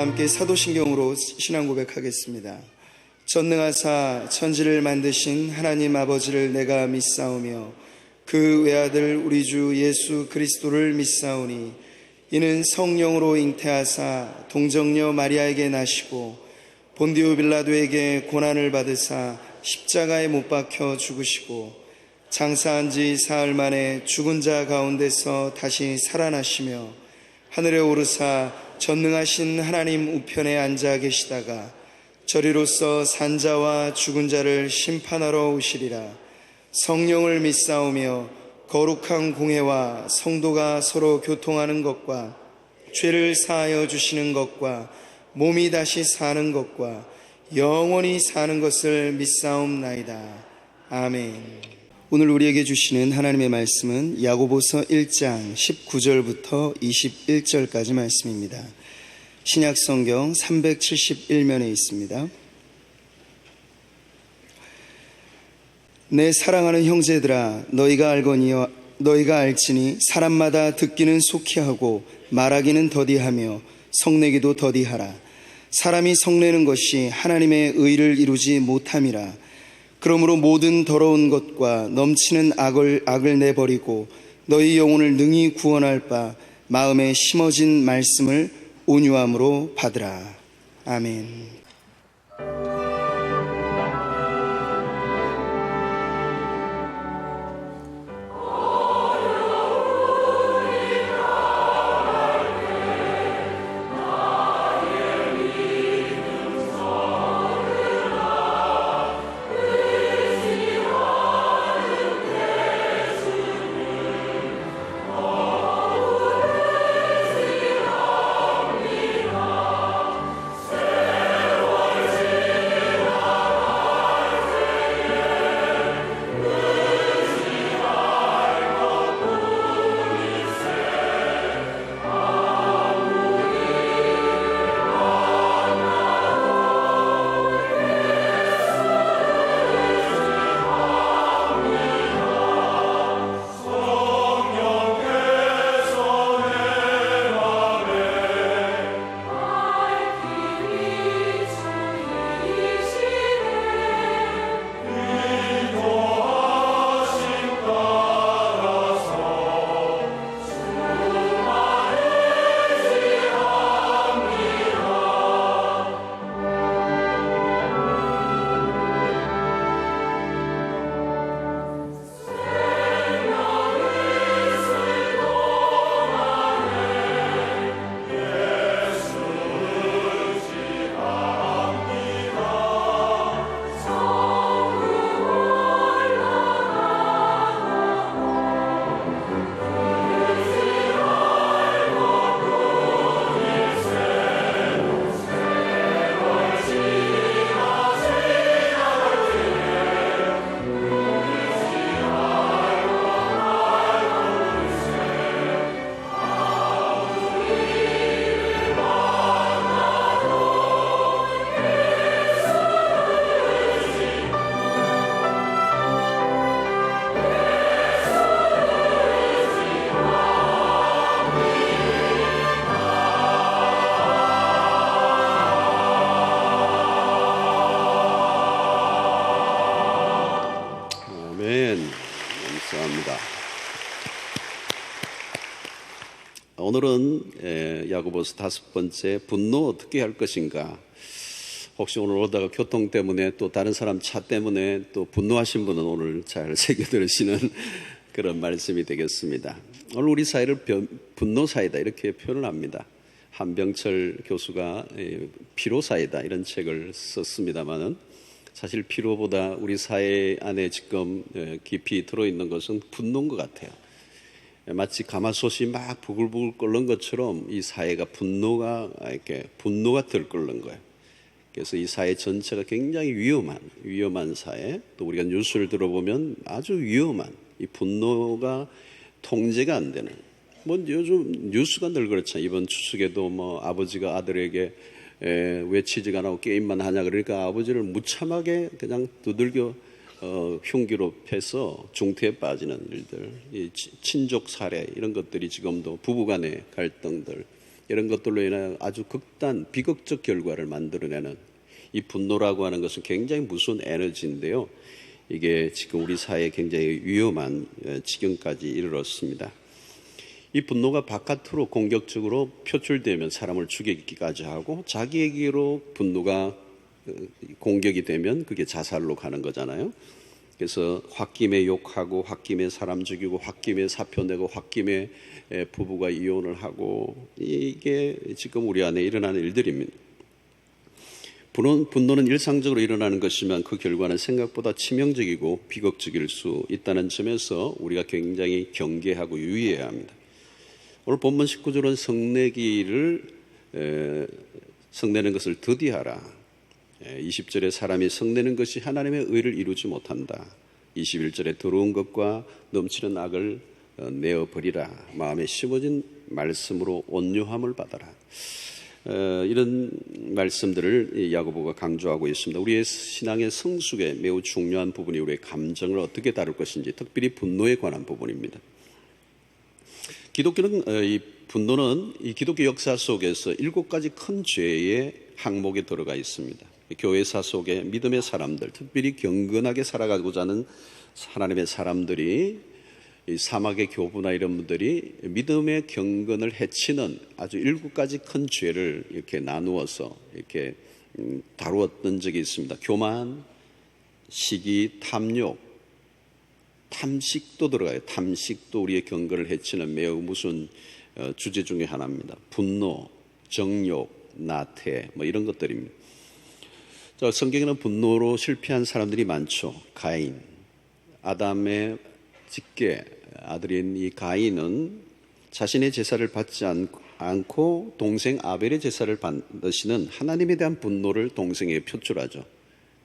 함께 사도신경으로 신앙 고백하겠습니다. 전능하사 천지를 만드신 하나님 아버지를 내가 믿사오며 그 외아들 우리 주 예수 그리스도를 믿사오니 이는 성령으로 잉태하사 동정녀 마리아에게 나시고 본디오 빌라도에게 고난을 받으사 십자가에 못 박혀 죽으시고 장사한 지 사흘 만에 죽은 자 가운데서 다시 살아나시며 하늘에 오르사 전능하신 하나님 우편에 앉아 계시다가 저리로서 산자와 죽은 자를 심판하러 오시리라. 성령을 믿사오며 거룩한 공회와 성도가 서로 교통하는 것과 죄를 사하여 주시는 것과 몸이 다시 사는 것과 영원히 사는 것을 믿사옵나이다. 아멘. 오늘 우리에게 주시는 하나님의 말씀은 야고보서 1장 19절부터 21절까지 말씀입니다. 신약성경 371면에 있습니다. 내 사랑하는 형제들아, 너희가 알지니 사람마다 듣기는 속히 하고 말하기는 더디하며 성내기도 더디하라. 사람이 성내는 것이 하나님의 의를 이루지 못함이라. 그러므로 모든 더러운 것과 넘치는 악을 내버리고 너희 영혼을 능히 구원할 바 마음에 심어진 말씀을 온유함으로 받으라. 아멘. 감사합니다. 오늘은 야고보서 5번째 분노 어떻게 할 것인가. 혹시 오늘 오다가 교통 때문에 또 다른 사람 차 때문에 또 분노하신 분은 오늘 잘 새겨 들으시는 그런 말씀이 되겠습니다. 오늘 우리 사회를 분노 사회다 이렇게 표현을 합니다. 한병철 교수가 피로 사회다 이런 책을 썼습니다만은 사실 피로보다 우리 사회 안에 지금 깊이 들어있는 것은 분노인 것 같아요. 마치 가마솥이 막 부글부글 끓는 것처럼 이 사회가 분노가 들끓는 거예요. 그래서 이 사회 전체가 굉장히 위험한 사회, 또 우리가 뉴스를 들어보면 아주 위험한 이 분노가 통제가 안 되는. 요즘 뉴스가 늘 그렇잖아요. 이번 추석에도 아버지가 아들에게 왜 취직 안 하고 게임만 하냐 그러니까 아버지를 무참하게 그냥 두들겨 흉기로 패서 중태에 빠지는 일들, 이 친족 살해 이런 것들이 지금도 부부간의 갈등들, 이런 것들로 인해 아주 비극적 결과를 만들어내는 이 분노라고 하는 것은 굉장히 무서운 에너지인데요. 이게 지금 우리 사회에 굉장히 위험한 지경까지 이르렀습니다. 이 분노가 바깥으로 공격적으로 표출되면 사람을 죽이기까지 하고, 자기에게로 분노가 공격이 되면 그게 자살로 가는 거잖아요. 그래서 홧김에 욕하고, 홧김에 사람 죽이고, 홧김에 사표 내고, 홧김에 부부가 이혼을 하고, 이게 지금 우리 안에 일어나는 일들입니다. 분노는 일상적으로 일어나는 것이지만 그 결과는 생각보다 치명적이고 비극적일 수 있다는 점에서 우리가 굉장히 경계하고 유의해야 합니다. 오늘 본문 19절은 성내는 것을 더디하라. 20절에 사람이 성내는 것이 하나님의 의를 이루지 못한다. 21절에 더러운 것과 넘치는 악을 내어버리라. 마음에 심어진 말씀으로 온유함을 받아라. 이런 말씀들을 야고보가 강조하고 있습니다. 우리의 신앙의 성숙에 매우 중요한 부분이 우리의 감정을 어떻게 다룰 것인지, 특별히 분노에 관한 부분입니다. 기독교는 이 분노는 이 기독교 역사 속에서 7가지 큰 죄의 항목에 들어가 있습니다. 교회사 속에 믿음의 사람들, 특별히 경건하게 살아가고자 하는 하나님의 사람들이, 이 사막의 교부나 이런 분들이 믿음의 경건을 해치는 아주 7가지 큰 죄를 이렇게 나누어서 이렇게 다루었던 적이 있습니다. 교만, 시기, 탐욕, 탐식도 들어가요. 탐식도 우리의 경건을 해치는 매우 무서운 주제 중에 하나입니다. 분노, 정욕, 나태, 이런 것들입니다. 성경에는 분노로 실패한 사람들이 많죠. 가인, 아담의 직계 아들인 이 가인은 자신의 제사를 받지 않고 동생 아벨의 제사를 받으시는 하나님에 대한 분노를 동생에게 표출하죠.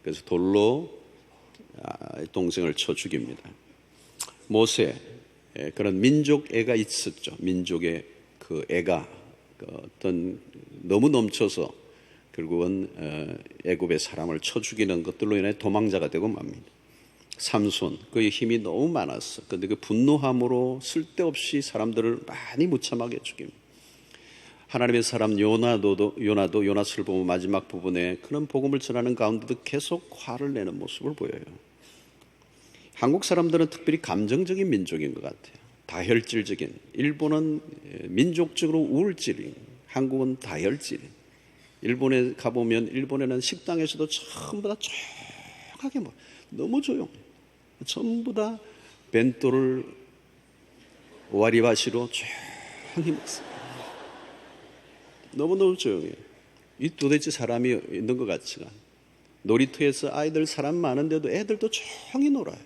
그래서 돌로 동생을 쳐 죽입니다. 모세, 그런 민족 애가 있었죠. 민족의 그 애가 어떤 너무 넘쳐서 결국은 애굽의 사람을 쳐 죽이는 것들로 인해 도망자가 되고 맙니다. 삼손, 그의 힘이 너무 많았어. 그런데 그 분노함으로 쓸데없이 사람들을 많이 무참하게 죽입니다. 하나님의 사람 요나도 요나스를 보면 마지막 부분에 그런 복음을 전하는 가운데도 계속 화를 내는 모습을 보여요. 한국 사람들은 특별히 감정적인 민족인 것 같아요. 다혈질적인. 일본은 민족적으로 우울질인, 한국은 다혈질. 일본에 가보면 일본에는 식당에서도 전부 다 조용하게 너무 조용해요. 전부 다 벤또를 와리바시로 조용히 먹습니다. 너무너무 조용해요. 이 도대체 사람이 있는 것 같지가 않아요. 놀이터에서 아이들 사람 많은데도 애들도 조용히 놀아요.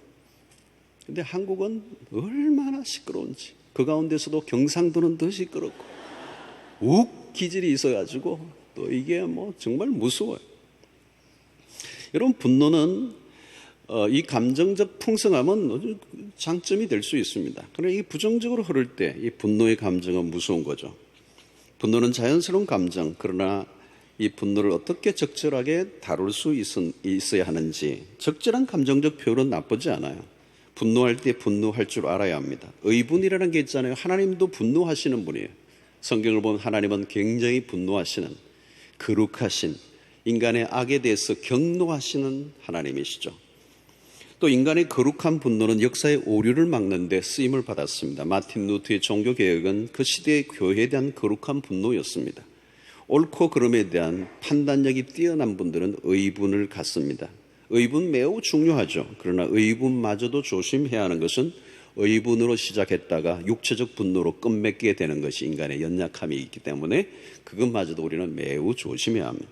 근데 한국은 얼마나 시끄러운지, 그 가운데서도 경상도는 더 시끄럽고 욱 기질이 있어가지고 또 이게 정말 무서워요. 여러분, 분노는 이 감정적 풍성함은 장점이 될 수 있습니다. 그러나 이 부정적으로 흐를 때 이 분노의 감정은 무서운 거죠. 분노는 자연스러운 감정, 그러나 이 분노를 어떻게 적절하게 다룰 수 있어야 하는지, 적절한 감정적 표현은 나쁘지 않아요. 분노할 때 분노할 줄 알아야 합니다. 의분이라는 게 있잖아요. 하나님도 분노하시는 분이에요. 성경을 보면 하나님은 굉장히 분노하시는, 거룩하신, 인간의 악에 대해서 경노하시는 하나님이시죠. 또 인간의 거룩한 분노는 역사의 오류를 막는 데 쓰임을 받았습니다. 마틴 루터의 종교개혁은 그 시대의 교회에 대한 거룩한 분노였습니다. 옳고 그름에 대한 판단력이 뛰어난 분들은 의분을 갖습니다. 의분 매우 중요하죠. 그러나 의분마저도 조심해야 하는 것은 의분으로 시작했다가 육체적 분노로 끝맺게 되는 것이 인간의 연약함이 있기 때문에 그것마저도 우리는 매우 조심해야 합니다.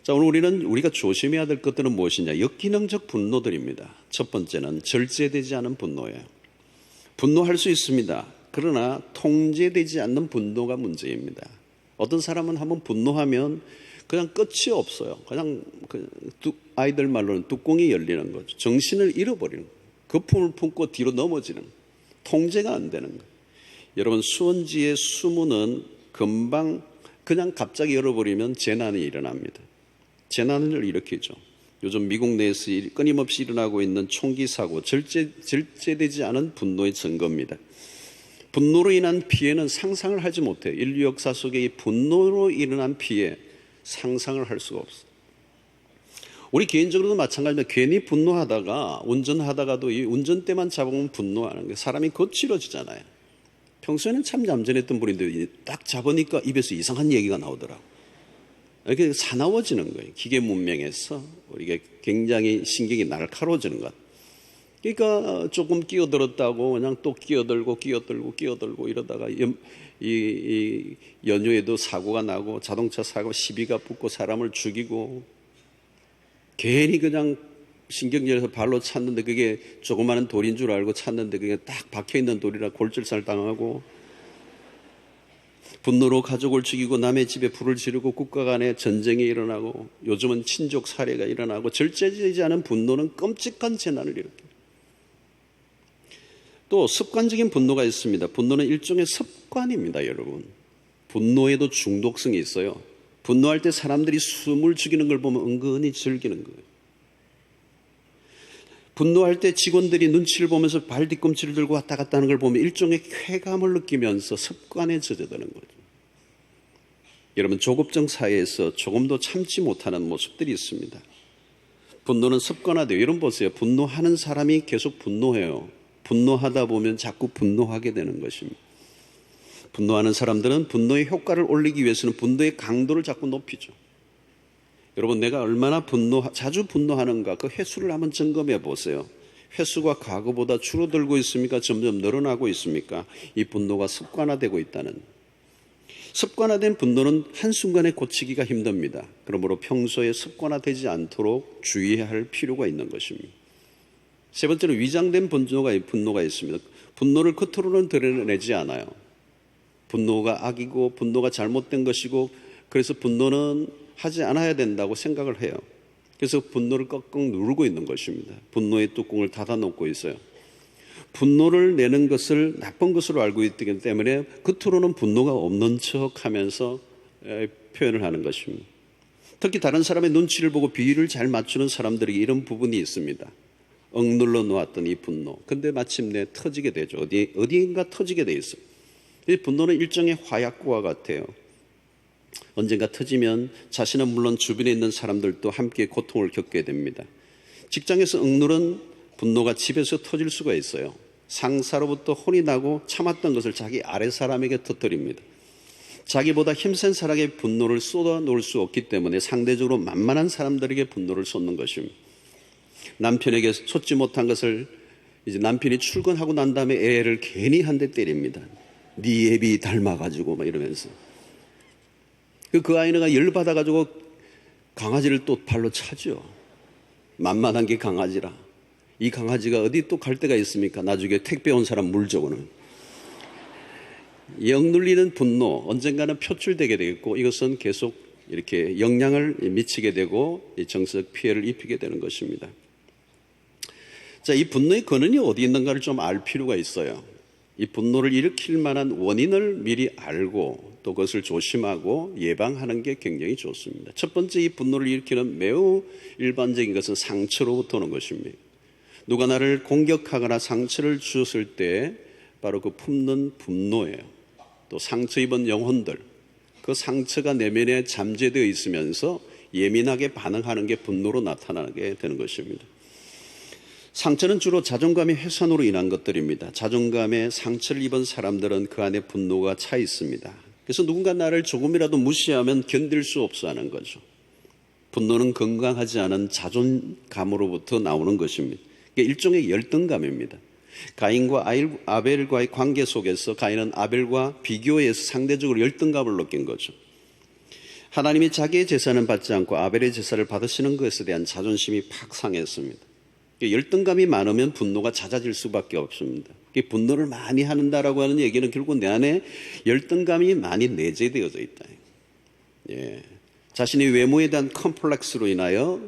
자, 오늘 우리가 조심해야 될 것들은 무엇이냐? 역기능적 분노들입니다. 첫 번째는 절제되지 않은 분노예요. 분노할 수 있습니다. 그러나 통제되지 않는 분노가 문제입니다. 어떤 사람은 한번 분노하면 그냥 끝이 없어요. 그냥 아이들 말로는 뚜껑이 열리는 거죠. 정신을 잃어버리는 거예요. 거품을 품고 뒤로 넘어지는 거예요. 통제가 안 되는 거예요. 여러분, 수원지의 수문은 금방 그냥 갑자기 열어버리면 재난이 일어납니다. 재난을 일으키죠. 요즘 미국 내에서 끊임없이 일어나고 있는 총기 사고, 절제되지 않은 분노의 증거입니다. 분노로 인한 피해는 상상을 하지 못해요. 인류 역사 속에 이 분노로 일어난 피해 상상을 할 수가 없어요. 우리 개인적으로도 마찬가지입니다. 괜히 분노하다가 운전하다가도 이 운전대만 잡으면 분노하는 게 사람이 거칠어지잖아요. 평소에는 참 얌전했던 분인데 딱 잡으니까 입에서 이상한 얘기가 나오더라고요. 이렇게 사나워지는 거예요. 기계 문명에서 이게 굉장히 신경이 날카로워지는 것. 그러니까 조금 끼어들었다고 그냥 또 끼어들고 이러다가 이 연휴에도 사고가 나고 자동차 사고 시비가 붙고 사람을 죽이고 괜히 그냥 신경질에서 발로 찼는데 그게 조그마한 돌인 줄 알고 찼는데 그게 딱 박혀있는 돌이라 골절살 당하고 분노로 가족을 죽이고 남의 집에 불을 지르고 국가 간에 전쟁이 일어나고 요즘은 친족 살해가 일어나고 절제되지 않은 분노는 끔찍한 재난을 일으킵니다. 또 습관적인 분노가 있습니다. 분노는 일종의 습관입니다, 여러분. 분노에도 중독성이 있어요. 분노할 때 사람들이 숨을 죽이는 걸 보면 은근히 즐기는 거예요. 분노할 때 직원들이 눈치를 보면서 발 뒤꿈치를 들고 왔다 갔다 하는 걸 보면 일종의 쾌감을 느끼면서 습관에 젖어드는 거죠. 여러분, 조급증 사회에서 조금도 참지 못하는 모습들이 있습니다. 분노는 습관화돼요. 여러분 보세요. 분노하는 사람이 계속 분노해요. 분노하다 보면 자꾸 분노하게 되는 것입니다. 분노하는 사람들은 분노의 효과를 올리기 위해서는 분노의 강도를 자꾸 높이죠. 여러분, 내가 얼마나 자주 분노하는가 그 횟수를 한번 점검해 보세요. 횟수가 과거보다 줄어들고 있습니까? 점점 늘어나고 있습니까? 이 분노가 습관화되고 있다는. 습관화된 분노는 한순간에 고치기가 힘듭니다. 그러므로 평소에 습관화되지 않도록 주의해야 할 필요가 있는 것입니다. 세 번째로 위장된 분노가 있습니다. 분노를 겉으로는 드러내지 않아요. 분노가 악이고 분노가 잘못된 것이고 그래서 분노는 하지 않아야 된다고 생각을 해요. 그래서 분노를 꽉꽉 누르고 있는 것입니다. 분노의 뚜껑을 닫아놓고 있어요. 분노를 내는 것을 나쁜 것으로 알고 있기 때문에 겉으로는 분노가 없는 척하면서 표현을 하는 것입니다. 특히 다른 사람의 눈치를 보고 비율을 잘 맞추는 사람들에게 이런 부분이 있습니다. 억눌러 놓았던 이 분노. 근데 마침내 터지게 되죠. 어디인가 터지게 돼 있어요. 이 분노는 일종의 화약고와 같아요. 언젠가 터지면 자신은 물론 주변에 있는 사람들도 함께 고통을 겪게 됩니다. 직장에서 억누른 분노가 집에서 터질 수가 있어요. 상사로부터 혼이 나고 참았던 것을 자기 아래 사람에게 터뜨립니다. 자기보다 힘센 사람에게 분노를 쏟아 놓을 수 없기 때문에 상대적으로 만만한 사람들에게 분노를 쏟는 것입니다. 남편에게 쏟지 못한 것을 이제 남편이 출근하고 난 다음에 애를 괜히 한 대 때립니다. 네 애비 닮아가지고 막 이러면서. 그 아이가 열받아가지고 강아지를 또 발로 차죠. 만만한 게 강아지라. 이 강아지가 어디 또 갈 데가 있습니까? 나중에 택배 온 사람 물적으로는. 억눌리는 분노 언젠가는 표출되게 되겠고 이것은 계속 이렇게 영향을 미치게 되고 정서적 피해를 입히게 되는 것입니다. 자, 이 분노의 근원이 어디 있는가를 좀 알 필요가 있어요. 이 분노를 일으킬 만한 원인을 미리 알고 또 그것을 조심하고 예방하는 게 굉장히 좋습니다. 첫 번째, 이 분노를 일으키는 매우 일반적인 것은 상처로부터 오는 것입니다. 누가 나를 공격하거나 상처를 주었을 때 바로 그 품는 분노예요. 또 상처 입은 영혼들, 그 상처가 내면에 잠재되어 있으면서 예민하게 반응하는 게 분노로 나타나게 되는 것입니다. 상처는 주로 자존감의 훼손으로 인한 것들입니다. 자존감에 상처를 입은 사람들은 그 안에 분노가 차 있습니다. 그래서 누군가 나를 조금이라도 무시하면 견딜 수 없어 하는 거죠. 분노는 건강하지 않은 자존감으로부터 나오는 것입니다. 일종의 열등감입니다. 가인과 아벨과의 관계 속에서 가인은 아벨과 비교해서 상대적으로 열등감을 느낀 거죠. 하나님이 자기의 제사는 받지 않고 아벨의 제사를 받으시는 것에 대한 자존심이 팍 상했습니다. 열등감이 많으면 분노가 잦아질 수밖에 없습니다. 분노를 많이 한다라고 하는 얘기는 결국 내 안에 열등감이 많이 내재되어져 있다. 예. 자신의 외모에 대한 컴플렉스로 인하여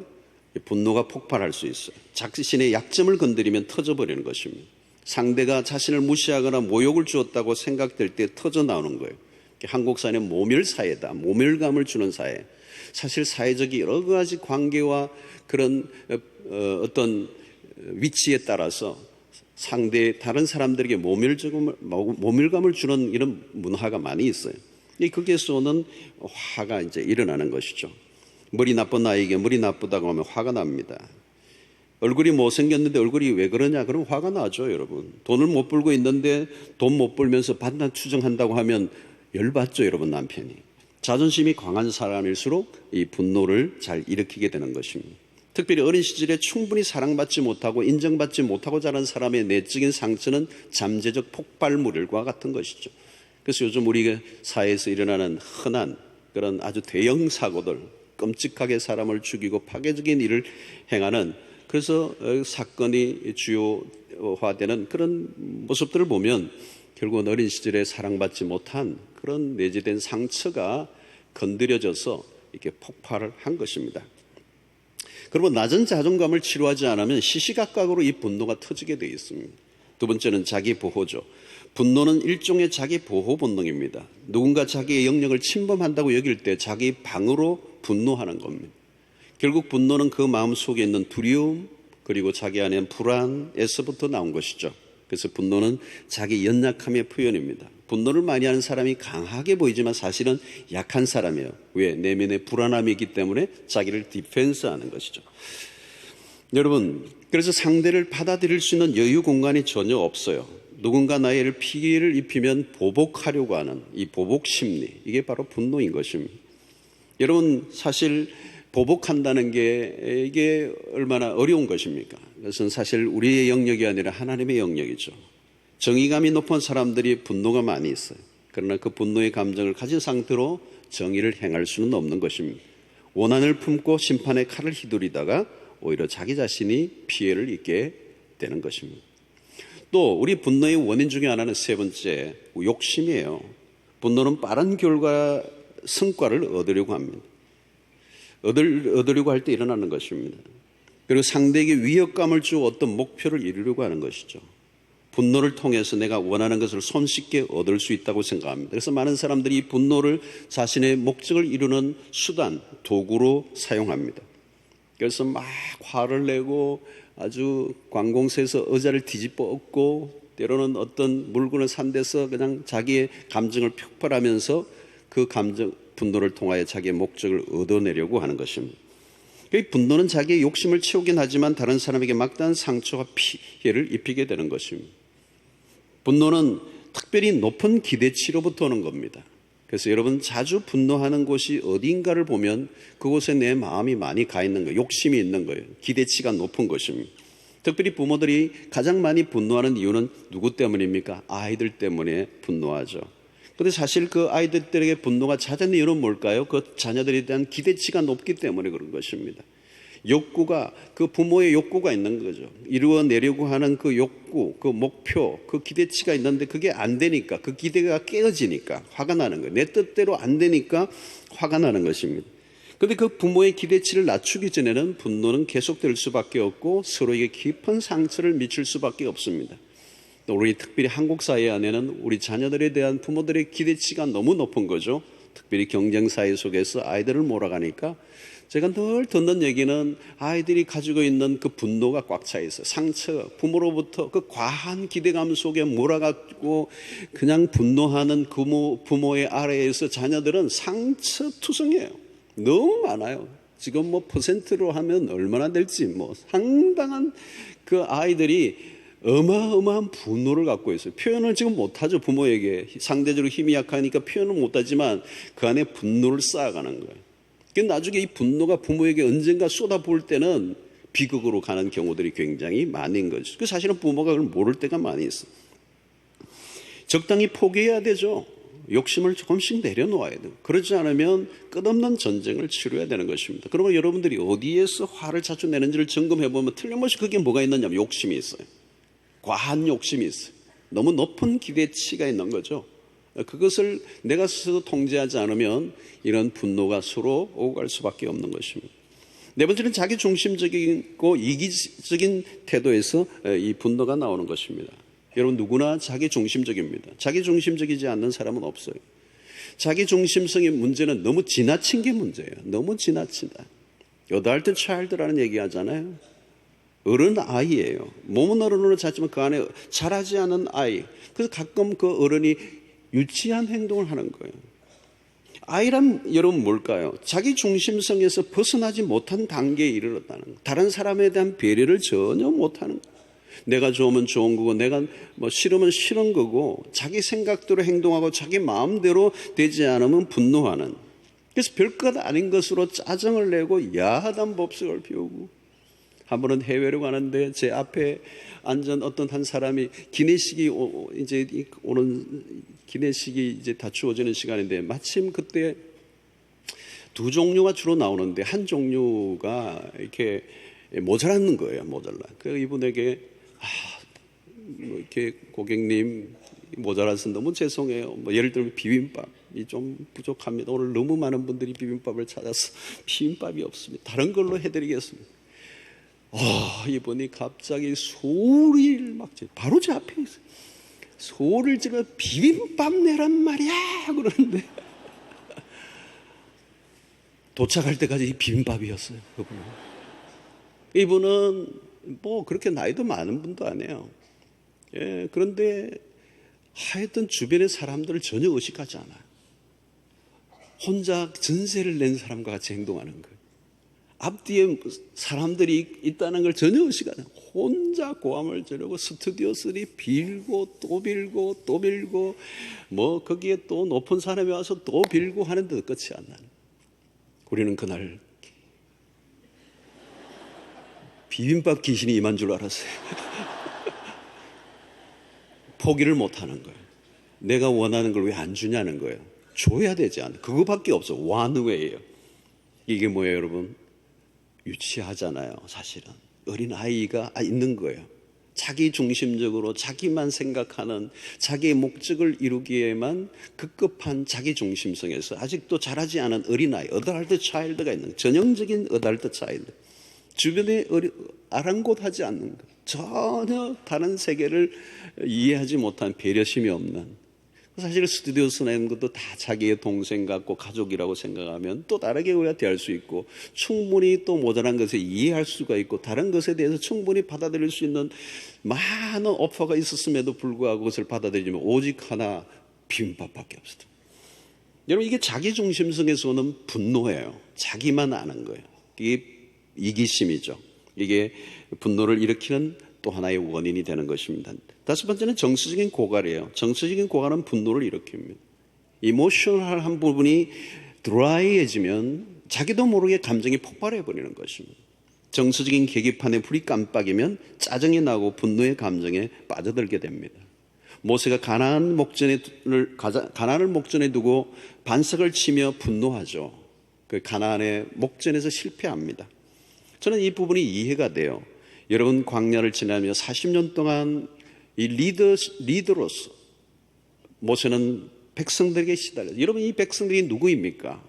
분노가 폭발할 수 있어요. 자신의 약점을 건드리면 터져버리는 것입니다. 상대가 자신을 무시하거나 모욕을 주었다고 생각될 때 터져 나오는 거예요. 한국 사회는 모멸사회다. 모멸감을 주는 사회. 사실 사회적 여러 가지 관계와 그런 어떤 위치에 따라서 다른 사람들에게 모멸감을 주는 이런 문화가 많이 있어요. 거기에서 오는 화가 이제 일어나는 것이죠. 머리 나쁜 아이에게 머리 나쁘다고 하면 화가 납니다. 얼굴이 못생겼는데 얼굴이 왜 그러냐? 그럼 화가 나죠, 여러분. 돈을 못 벌고 있는데 돈 못 벌면서 반란 투정한다고 하면 열받죠, 여러분, 남편이. 자존심이 강한 사람일수록 이 분노를 잘 일으키게 되는 것입니다. 특별히 어린 시절에 충분히 사랑받지 못하고 인정받지 못하고 자란 사람의 내적인 상처는 잠재적 폭발물과 같은 것이죠. 그래서 요즘 우리 사회에서 일어나는 흔한 그런 아주 대형 사고들, 끔찍하게 사람을 죽이고 파괴적인 일을 행하는, 그래서 사건이 주요화되는 그런 모습들을 보면 결국은 어린 시절에 사랑받지 못한 그런 내재된 상처가 건드려져서 이렇게 폭발을 한 것입니다. 그러면 낮은 자존감을 치료하지 않으면 시시각각으로 이 분노가 터지게 되어 있습니다. 두 번째는 자기 보호죠. 분노는 일종의 자기 보호 본능입니다. 누군가 자기의 영역을 침범한다고 여길 때 자기 방으로 분노하는 겁니다. 결국 분노는 그 마음 속에 있는 두려움, 그리고 자기 안에 불안에서부터 나온 것이죠. 그래서 분노는 자기 연약함의 표현입니다. 분노를 많이 하는 사람이 강하게 보이지만 사실은 약한 사람이에요. 왜? 내면에 불안함이 있기 때문에 자기를 디펜스하는 것이죠. 여러분, 그래서 상대를 받아들일 수 있는 여유 공간이 전혀 없어요. 누군가 나에게 피해를 입히면 보복하려고 하는 이 보복 심리, 이게 바로 분노인 것입니다. 여러분, 사실 보복한다는 게 이게 얼마나 어려운 것입니까? 그것은 사실 우리의 영역이 아니라 하나님의 영역이죠. 정의감이 높은 사람들이 분노가 많이 있어요. 그러나 그 분노의 감정을 가진 상태로 정의를 행할 수는 없는 것입니다. 원한을 품고 심판의 칼을 휘두르다가 오히려 자기 자신이 피해를 입게 되는 것입니다. 또 우리 분노의 원인 중에 하나는 세 번째, 욕심이에요. 분노는 빠른 결과, 성과를 얻으려고 합니다. 얻으려고 할 때 일어나는 것입니다. 그리고 상대에게 위협감을 주어 어떤 목표를 이루려고 하는 것이죠. 분노를 통해서 내가 원하는 것을 손쉽게 얻을 수 있다고 생각합니다. 그래서 많은 사람들이 이 분노를 자신의 목적을 이루는 수단, 도구로 사용합니다. 그래서 막 화를 내고 아주 관공서에서 의자를 뒤집어 엎고 때로는 어떤 물건을 산 데서 그냥 자기의 감정을 폭발하면서 그 감정, 분노를 통하여 자기의 목적을 얻어내려고 하는 것입니다. 분노는 자기의 욕심을 채우긴 하지만 다른 사람에게 막다른 상처와 피해를 입히게 되는 것입니다. 분노는 특별히 높은 기대치로부터 오는 겁니다. 그래서 여러분 자주 분노하는 곳이 어딘가를 보면 그곳에 내 마음이 많이 가 있는 거예요. 욕심이 있는 거예요. 기대치가 높은 것입니다. 특별히 부모들이 가장 많이 분노하는 이유는 누구 때문입니까? 아이들 때문에 분노하죠. 그런데 사실 그 아이들에게 분노가 잦은 이유는 뭘까요? 그 자녀들에 대한 기대치가 높기 때문에 그런 것입니다. 욕구가, 그 부모의 욕구가 있는 거죠. 이루어내려고 하는 그 욕구, 그 목표, 그 기대치가 있는데 그게 안 되니까, 그 기대가 깨어지니까 화가 나는 거예요. 내 뜻대로 안 되니까 화가 나는 것입니다. 그런데 그 부모의 기대치를 낮추기 전에는 분노는 계속될 수밖에 없고 서로에게 깊은 상처를 미칠 수밖에 없습니다. 또 우리 특별히 한국 사회 안에는 우리 자녀들에 대한 부모들의 기대치가 너무 높은 거죠. 특별히 경쟁사회 속에서 아이들을 몰아가니까 제가 늘 듣는 얘기는 아이들이 가지고 있는 그 분노가 꽉 차 있어요. 상처, 부모로부터 그 과한 기대감 속에 몰아가지고 그냥 분노하는 부모의 아래에서 자녀들은 상처투성이에요. 너무 많아요. 지금 뭐 퍼센트로 하면 얼마나 될지 뭐 상당한 그 아이들이 어마어마한 분노를 갖고 있어요. 표현을 지금 못하죠. 부모에게 상대적으로 힘이 약하니까 표현을 못하지만 그 안에 분노를 쌓아가는 거예요. 나중에 이 분노가 부모에게 언젠가 쏟아부을 때는 비극으로 가는 경우들이 굉장히 많은 거죠. 그 사실은 부모가 그걸 모를 때가 많이 있어요. 적당히 포기해야 되죠. 욕심을 조금씩 내려놓아야 돼요. 그러지 않으면 끝없는 전쟁을 치러야 되는 것입니다. 그러면 여러분들이 어디에서 화를 자주 내는지를 점검해보면 틀림없이 그게 뭐가 있느냐면 욕심이 있어요. 과한 욕심이 있어요. 너무 높은 기대치가 있는 거죠. 그것을 내가 스스로 통제하지 않으면 이런 분노가 서로 오고 갈 수밖에 없는 것입니다. 네 번째는 자기 중심적이고 이기적인 태도에서 이 분노가 나오는 것입니다. 여러분 누구나 자기 중심적입니다. 자기 중심적이지 않는 사람은 없어요. 자기 중심성의 문제는 너무 지나친 게 문제예요. 너무 지나친다. 어덜트 차일드라는 얘기 하잖아요. 어른 아이예요. 몸은 어른으로 자지만 그 안에 자라지 않은 아이. 그래서 가끔 그 어른이 유치한 행동을 하는 거예요. 아이란 여러분 뭘까요? 자기 중심성에서 벗어나지 못한 단계에 이르렀다는 거예요. 다른 사람에 대한 배려를 전혀 못하는 거예요. 내가 좋으면 좋은 거고 내가 뭐 싫으면 싫은 거고 자기 생각대로 행동하고 자기 마음대로 되지 않으면 분노하는. 그래서 별것 아닌 것으로 짜증을 내고 야하단 법석을 피우고, 한 번은 해외로 가는데 제 앞에 앉은 어떤 한 사람이 기내식이 이제 오는 기내식이 이제 다 주어지는 시간인데 마침 그때 두 종류가 주로 나오는데 한 종류가 이렇게 모자라는 거예요. 모자라. 그 이분에게 뭐 이렇게 고객님 모자라서 너무 죄송해요. 뭐 예를 들면 비빔밥이 좀 부족합니다. 오늘 너무 많은 분들이 비빔밥을 찾아서 비빔밥이 없습니다. 다른 걸로 해드리겠습니다. 이분이 갑자기 소리를 막 바로 제 앞에 있어요. 소리를 질러 비빔밥 내란 말이야 그러는데 도착할 때까지 비빔밥이었어요. 이분은 뭐 그렇게 나이도 많은 분도 아니에요. 예, 그런데 하여튼 주변의 사람들을 전혀 의식하지 않아요. 혼자 전세를 낸 사람과 같이 행동하는 거예요. 앞뒤에 사람들이 있다는 걸 전혀 의식하지 않아요. 혼자 고함을 지르고 스튜디오 3 빌고 또 빌고 또 빌고 뭐 거기에 또 높은 사람이 와서 또 빌고 하는데도 끝이 안 나는. 우리는 그날 비빔밥 귀신이 임한 줄 알았어요. 포기를 못하는 거예요. 내가 원하는 걸 왜 안 주냐는 거예요. 줘야 되지 않아요. 그거밖에 없어. 완우예요. 이게 뭐예요, 여러분? 유치하잖아요, 사실은. 어린아이가 있는 거예요. 자기 중심적으로 자기만 생각하는 자기의 목적을 이루기에만 급급한 자기 중심성에서 아직도 자라지 않은 어린아이, 어덜트 차일드가 있는 거예요. 전형적인 어덜트 차일드. 주변에 아랑곳하지 않는 거예요. 전혀 다른 세계를 이해하지 못한 배려심이 없는. 사실 스튜디오스 내는 것도 다 자기의 동생 같고 가족이라고 생각하면 또 다르게 우리가 대할 수 있고 충분히 또 모자란 것을 이해할 수가 있고 다른 것에 대해서 충분히 받아들일 수 있는 많은 오퍼가 있었음에도 불구하고 그것을 받아들이면 오직 하나 비빔밥밖에 없어요. 여러분 이게 자기중심성에서 오는 분노예요. 자기만 아는 거예요. 이게 이기심이죠. 이게 분노를 일으키는 또 하나의 원인이 되는 것입니다. 다섯 번째는 정서적인 고갈이에요. 정서적인 고갈은 분노를 일으킵니다. 이모셔널한 부분이 드라이해지면 자기도 모르게 감정이 폭발해 버리는 것입니다. 정서적인 계기판에 불이 깜빡이면 짜증이 나고 분노의 감정에 빠져들게 됩니다. 모세가 가나안을 목전에 두고 반석을 치며 분노하죠. 그 가나안의 목전에서 실패합니다. 저는 이 부분이 이해가 돼요. 여러분 광야를 지나며 40년 동안 이 리더로서 모세는 백성들에게 시달려요. 여러분 이 백성들이 누구입니까?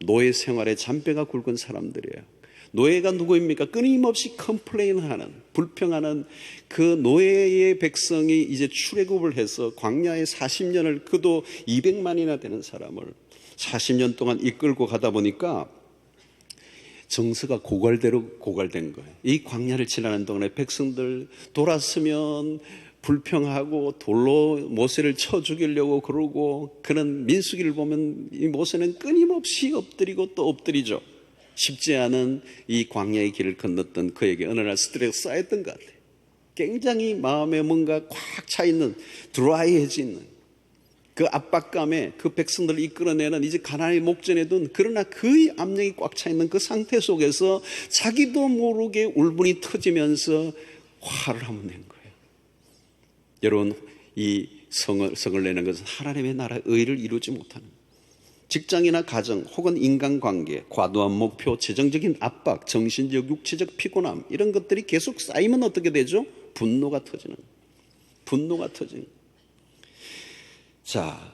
노예 생활에 잔뼈가 굵은 사람들이에요. 노예가 누구입니까? 끊임없이 컴플레인하는, 불평하는 그 노예의 백성이 이제 출애굽을 해서 광야에 40년을 그도 200만이나 되는 사람을 40년 동안 이끌고 가다 보니까 정서가 고갈대로 고갈된 거예요. 이 광야를 지나는 동안에 백성들 돌았으면 불평하고 돌로 모세를 쳐 죽이려고 그러고 그런 민수기를 보면 이 모세는 끊임없이 엎드리고 또 엎드리죠. 쉽지 않은 이 광야의 길을 건넜던 그에게 어느 날 스트레스 쌓였던 것 같아요. 굉장히 마음에 뭔가 꽉 차있는 드라이해지는 그 압박감에 그 백성들을 이끌어내는 이제 가나안의 목전에 둔 그러나 그의 압력이 꽉 차있는 그 상태 속에서 자기도 모르게 울분이 터지면서 화를 한번 낸 거예요. 여러분 이 성을 내는 것은 하나님의 나라의 의를 이루지 못하는 직장이나 가정 혹은 인간관계, 과도한 목표, 재정적인 압박, 정신적, 육체적 피곤함 이런 것들이 계속 쌓이면 어떻게 되죠? 분노가 터지는 거예요. 분노가 터지는 거예요. 자,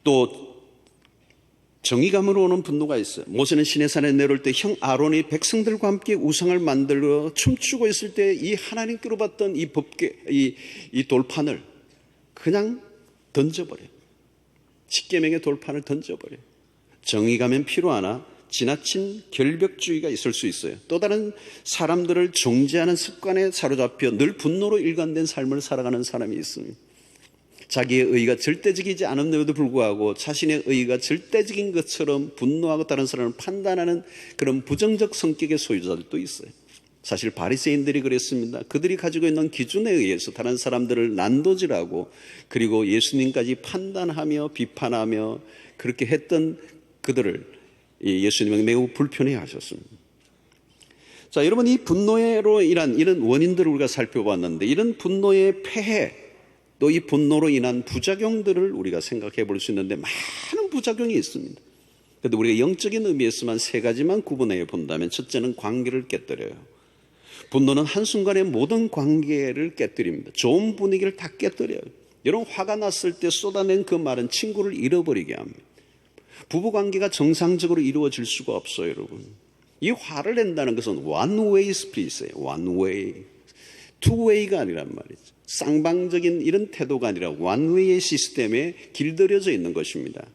또 정의감으로 오는 분노가 있어요. 모세는 시내산에 내려올 때 형 아론이 백성들과 함께 우상을 만들어 춤추고 있을 때 이 하나님께로 받던 이 이 돌판을 그냥 던져버려요. 십계명의 돌판을 던져버려요. 정의감은 필요하나 지나친 결벽주의가 있을 수 있어요. 또 다른 사람들을 정죄하는 습관에 사로잡혀 늘 분노로 일관된 삶을 살아가는 사람이 있습니다. 자기의 의의가 절대적이지 않음에도 불구하고 자신의 의의가 절대적인 것처럼 분노하고 다른 사람을 판단하는 그런 부정적 성격의 소유자들도 있어요. 사실 바리새인들이 그랬습니다. 그들이 가지고 있는 기준에 의해서 다른 사람들을 난도질하고 그리고 예수님까지 판단하며 비판하며 그렇게 했던 그들을 예수님은 매우 불편해 하셨습니다. 자, 여러분, 이 분노로 인한 이런 원인들을 우리가 살펴봤는데 이런 분노의 폐해 또 이 분노로 인한 부작용들을 우리가 생각해 볼 수 있는데 많은 부작용이 있습니다. 그런데 우리가 영적인 의미에서만 세 가지만 구분해 본다면 첫째는 관계를 깨뜨려요. 분노는 한순간에 모든 관계를 깨뜨립니다. 좋은 분위기를 다 깨뜨려요. 여러분, 화가 났을 때 쏟아낸 그 말은 친구를 잃어버리게 합니다. 부부관계가 정상적으로 이루어질 수가 없어요, 여러분. 이 화를 낸다는 것은 one way split이에요. one way. two way가 아니란 말이죠. 쌍방적인 이런 태도가 아니라 one way의 시스템에 길들여져 있는 것입니다.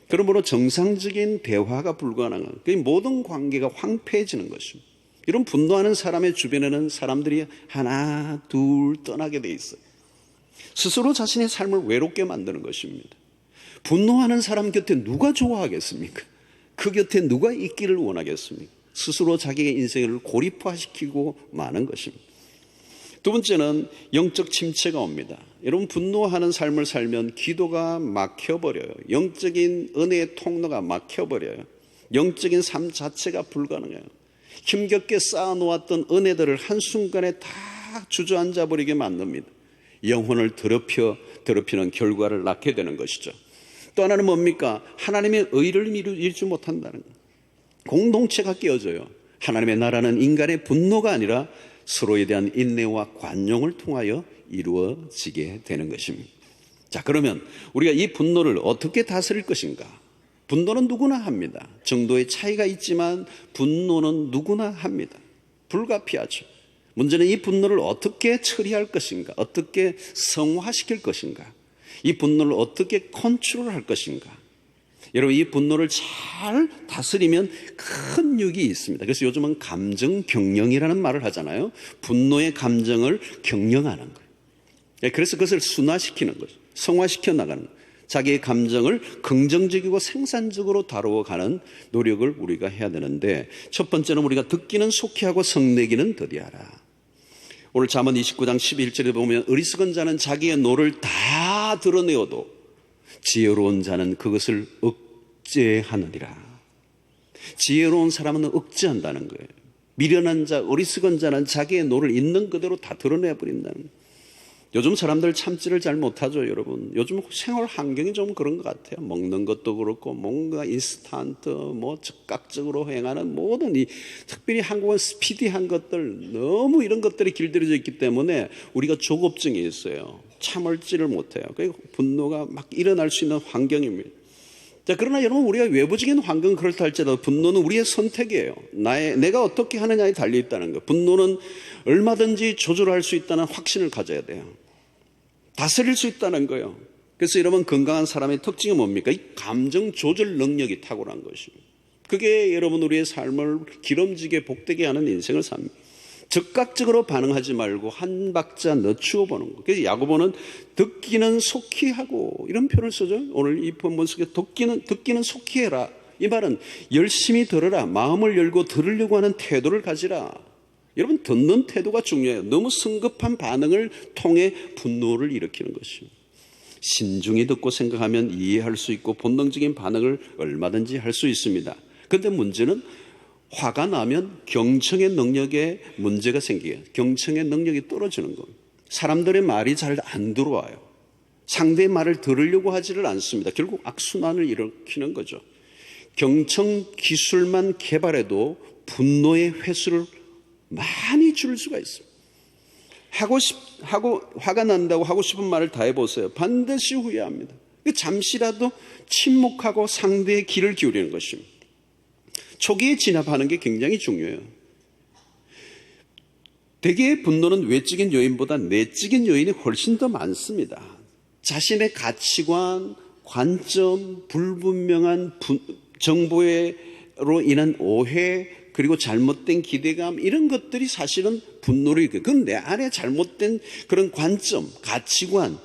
그러므로 정상적인 대화가 불가능한 모든 관계가 황폐해지는 것입니다. 이런 분노하는 사람의 주변에는 사람들이 하나 둘 떠나게 돼 있어요. 스스로 자신의 삶을 외롭게 만드는 것입니다. 분노하는 사람 곁에 누가 좋아하겠습니까? 그 곁에 누가 있기를 원하겠습니까? 스스로 자기의 인생을 고립화시키고 마는 것입니다. 두 번째는 영적 침체가 옵니다. 여러분, 분노하는 삶을 살면 기도가 막혀버려요. 영적인 은혜의 통로가 막혀버려요. 영적인 삶 자체가 불가능해요. 힘겹게 쌓아놓았던 은혜들을 한순간에 다 주저앉아 버리게 만듭니다. 영혼을 더럽히는 결과를 낳게 되는 것이죠. 또 하나는 뭡니까? 하나님의 의를 이루지 못한다는 것. 공동체가 깨어져요. 하나님의 나라는 인간의 분노가 아니라 서로에 대한 인내와 관용을 통하여 이루어지게 되는 것입니다. 자, 그러면 우리가 이 분노를 어떻게 다스릴 것인가? 분노는 누구나 합니다. 정도의 차이가 있지만 분노는 누구나 합니다. 불가피하죠. 문제는 이 분노를 어떻게 처리할 것인가? 어떻게 성화시킬 것인가? 이 분노를 어떻게 컨트롤할 것인가? 여러분, 이 분노를 잘 다스리면 큰 유익이 있습니다. 그래서 요즘은 감정 경영이라는 말을 하잖아요. 분노의 감정을 경영하는 거예요. 그래서 그것을 순화시키는 거죠. 성화시켜 나가는 거예요. 자기의 감정을 긍정적이고 생산적으로 다루어가는 노력을 우리가 해야 되는데, 첫 번째는 우리가 듣기는 속히 하고 성내기는 더디하라. 오늘 잠언 29장 11절에 보면 어리석은 자는 자기의 노를 다 드러내어도 지혜로운 자는 그것을 억제하느니라. 지혜로운 사람은 억제한다는 거예요. 미련한 자, 어리석은 자는 자기의 노를 있는 그대로 다 드러내버린다는 거예요. 요즘 사람들 참지를 잘 못하죠, 여러분. 요즘 생활 환경이 좀 그런 것 같아요. 먹는 것도 그렇고 뭔가 인스턴트, 즉각적으로 행하는 모든 특별히 한국은 스피디한 것들, 너무 이런 것들이 길들여져 있기 때문에 우리가 조급증이 있어요. 참을지를 못해요. 그러니까 분노가 막 일어날 수 있는 환경입니다. 자, 그러나 여러분, 우리가 외부적인 환경은 그렇다 할지라도 분노는 우리의 선택이에요. 내가 어떻게 하느냐에 달려 있다는 거예요. 분노는 얼마든지 조절할 수 있다는 확신을 가져야 돼요. 다스릴 수 있다는 거예요. 그래서 여러분, 건강한 사람의 특징이 뭡니까? 이 감정 조절 능력이 탁월한 것입니다. 그게 여러분 우리의 삶을 기름지게 복되게 하는 인생을 삽니다. 즉각적으로 반응하지 말고 한 박자 늦추어 보는 거. 그래서 야고보는 듣기는 속히 하고 이런 표현을 쓰죠. 오늘 이 본문 속에 듣기는 속히 해라. 이 말은 열심히 들으라. 마음을 열고 들으려고 하는 태도를 가지라. 여러분, 듣는 태도가 중요해요. 너무 성급한 반응을 통해 분노를 일으키는 것입니다. 신중히 듣고 생각하면 이해할 수 있고 본능적인 반응을 얼마든지 할 수 있습니다. 그런데 문제는 화가 나면 경청의 능력에 문제가 생기게, 경청의 능력이 떨어지는 겁니다. 사람들의 말이 잘 안 들어와요. 상대의 말을 들으려고 하지를 않습니다. 결국 악순환을 일으키는 거죠. 경청 기술만 개발해도 분노의 횟수를 많이 줄일 수가 있습니다. 화가 난다고 하고 싶은 말을 다 해보세요. 반드시 후회합니다. 잠시라도 침묵하고 상대의 귀를 기울이는 것입니다. 초기에 진압하는 게 굉장히 중요해요. 대개의 분노는 외적인 요인보다 내적인 요인이 훨씬 더 많습니다. 자신의 가치관, 관점, 불분명한 정보의 인한 오해, 그리고 잘못된 기대감, 이런 것들이 사실은 분노를 일으켜요. 그건 내 안에 잘못된 그런 관점, 가치관,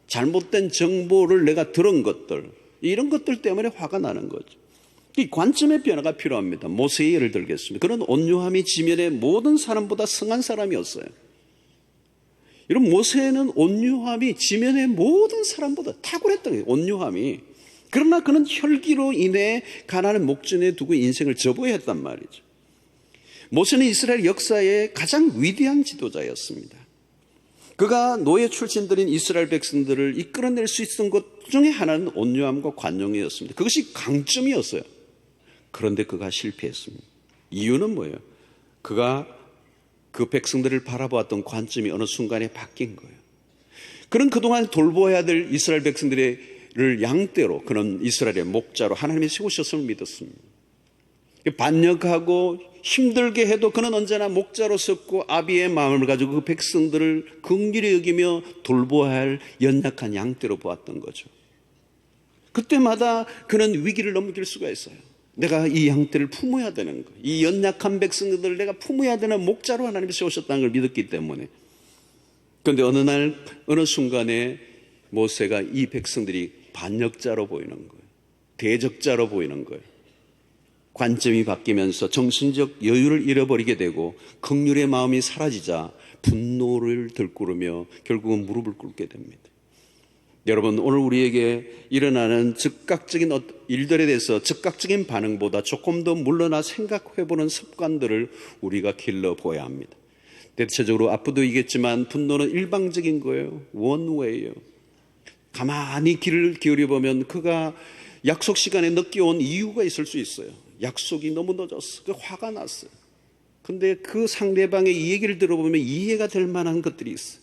잘못된 정보를 내가 들은 것들, 이런 것들 때문에 화가 나는 거죠. 이 관점의 변화가 필요합니다. 모세의 예를 들겠습니다. 그런 온유함이 지면의 모든 사람보다 성한 사람이었어요. 여러분, 모세는 온유함이 지면의 모든 사람보다 탁월했던 거예요. 온유함이. 그러나 그는 혈기로 인해 가나안을 목전에 두고 인생을 접어야 했단 말이죠. 모세는 이스라엘 역사의 가장 위대한 지도자였습니다. 그가 노예 출신들인 이스라엘 백성들을 이끌어낼 수 있었던 것 중에 하나는 온유함과 관용이었습니다. 그것이 강점이었어요. 그런데 그가 실패했습니다. 이유는 뭐예요? 그가 그 백성들을 바라보았던 관점이 어느 순간에 바뀐 거예요. 그는 그동안 돌보아야 될 이스라엘 백성들을 양떼로, 그는 이스라엘의 목자로 하나님이 세우셨음을 믿었습니다. 반역하고 힘들게 해도 그는 언제나 목자로 섰고 아비의 마음을 가지고 그 백성들을 긍휼히 여기며 돌보아야 할 연약한 양떼로 보았던 거죠. 그때마다 그는 위기를 넘길 수가 있어요. 내가 이 양떼를 품어야 되는 거예요. 이 연약한 백성들을 내가 품어야 되는 목자로 하나님이 세우셨다는 걸 믿었기 때문에. 그런데 어느 날 어느 순간에 모세가 이 백성들이 반역자로 보이는 거예요. 대적자로 보이는 거예요. 관점이 바뀌면서 정신적 여유를 잃어버리게 되고 긍휼의 마음이 사라지자 분노를 들끓으며 결국은 무릎을 꿇게 됩니다. 여러분, 오늘 우리에게 일어나는 즉각적인 일들에 대해서 즉각적인 반응보다 조금 더 물러나 생각해보는 습관들을 우리가 길러보아야 합니다. 대체적으로 앞으로도 얘기했지만 분노는 일방적인 거예요. 원웨이예요. 가만히 귀를 기울여보면 그가 약속 시간에 늦게 온 이유가 있을 수 있어요. 약속이 너무 늦었어. 화가 났어요. 근데 그 상대방의 이 얘기를 들어보면 이해가 될 만한 것들이 있어요.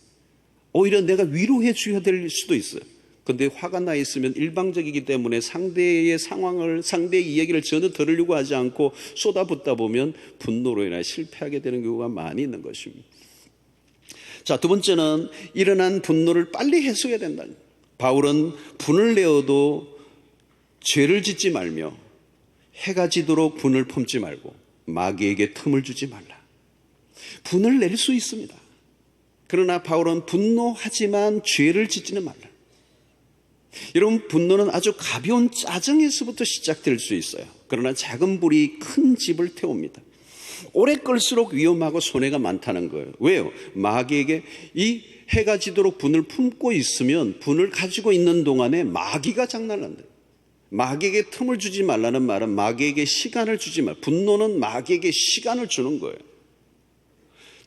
오히려 내가 위로해 줘야 될 수도 있어요. 근데 화가 나 있으면 일방적이기 때문에 상대의 상황을, 상대의 이야기를 전혀 들으려고 하지 않고 쏟아붓다 보면 분노로 인해 실패하게 되는 경우가 많이 있는 것입니다. 자, 두 번째는 일어난 분노를 빨리 해소해야 된다. 바울은 분을 내어도 죄를 짓지 말며 해가 지도록 분을 품지 말고 마귀에게 틈을 주지 말라. 분을 낼 수 있습니다. 그러나 바울은 분노하지만 죄를 짓지는 말라. 여러분, 분노는 아주 가벼운 짜증에서부터 시작될 수 있어요. 그러나 작은 불이 큰 집을 태웁니다. 오래 끌수록 위험하고 손해가 많다는 거예요. 왜요? 마귀에게 이 해가 지도록 분을 품고 있으면 분을 가지고 있는 동안에 마귀가 장난한다. 마귀에게 틈을 주지 말라는 말은 마귀에게 시간을 주지 말. 분노는 마귀에게 시간을 주는 거예요.